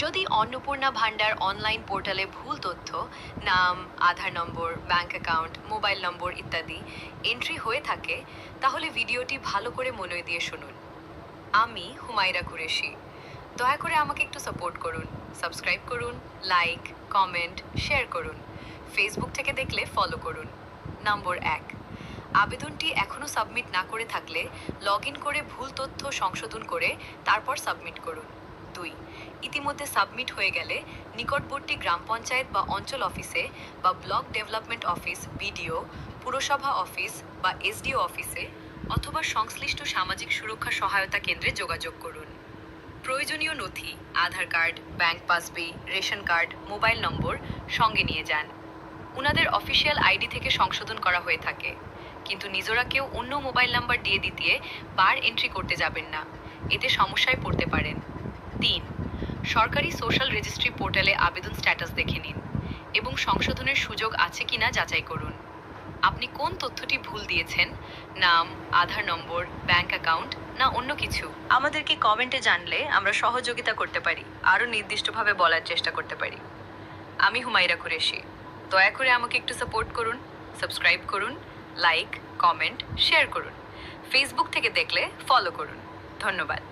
যদি অন্নপূর্ণা ভান্ডার অনলাইন পোর্টালে ভুল তথ্য, নাম, আধার নম্বর, ব্যাংক অ্যাকাউন্ট, মোবাইল নম্বর ইত্যাদি এন্ট্রি হয়ে থাকে, তাহলে ভিডিওটি ভালো করে মনোযোগ দিয়ে শুনুন। আমি হুমায়রা কুরেশি। দয়া করে আমাকে একটু সাপোর্ট করুন। সাবস্ক্রাইব করুন, লাইক, কমেন্ট, শেয়ার করুন। ফেসবুক থেকে দেখলে ফলো করুন। নম্বর ১, আবেদনটি এখনও সাবমিট না করে থাকলে লগ ইন করে ভুল তথ্য সংশোধন করে তারপর সাবমিট করুন। ২, ইতিমধ্যে সাবমিট হয়ে গেলে নিকটবর্তী গ্রাম পঞ্চায়েত বা অঞ্চল অফিসে বা ব্লক ডেভেলপমেন্ট অফিস, বিডিও, পুরসভা অফিস বা এসডিও অফিসে অথবা সংশ্লিষ্ট সামাজিক সুরক্ষা সহায়তা কেন্দ্রে যোগাযোগ করুন। প্রয়োজনীয় নথি, Aadhaar card, bank passbook, ration card, mobile number সঙ্গে নিয়ে যান। উনাদের অফিসিয়াল আইডি থেকে সংশোধন করা হয়ে থাকে, কিন্তু নিজেরা কেউ অন্য মোবাইল নাম্বার দিয়ে দিতে বার এন্ট্রি করতে যাবেন না, এতে সমস্যায় পড়তে পারেন। ৩, সরকারি সোশ্যাল রেজিস্ট্রি পোর্টালে আবেদন স্ট্যাটাস দেখে নিন এবং সংশোধনের সুযোগ আছে কিনা যাচাই করুন। আপনি কোন তথ্যটি ভুল দিয়েছেন, নাম, আধার নম্বর, ব্যাংক অ্যাকাউন্ট না অন্য কিছু, আমাদেরকে কমেন্টে জানলে আমরা সহযোগিতা করতে পারি, আরও নির্দিষ্টভাবে বলার চেষ্টা করতে পারি। আমি হুমায়রা কুরেশি। দয়া করে আমাকে একটু সাপোর্ট করুন, সাবস্ক্রাইব করুন, লাইক, কমেন্ট, শেয়ার করুন। ফেসবুক থেকে দেখলে ফলো করুন। ধন্যবাদ।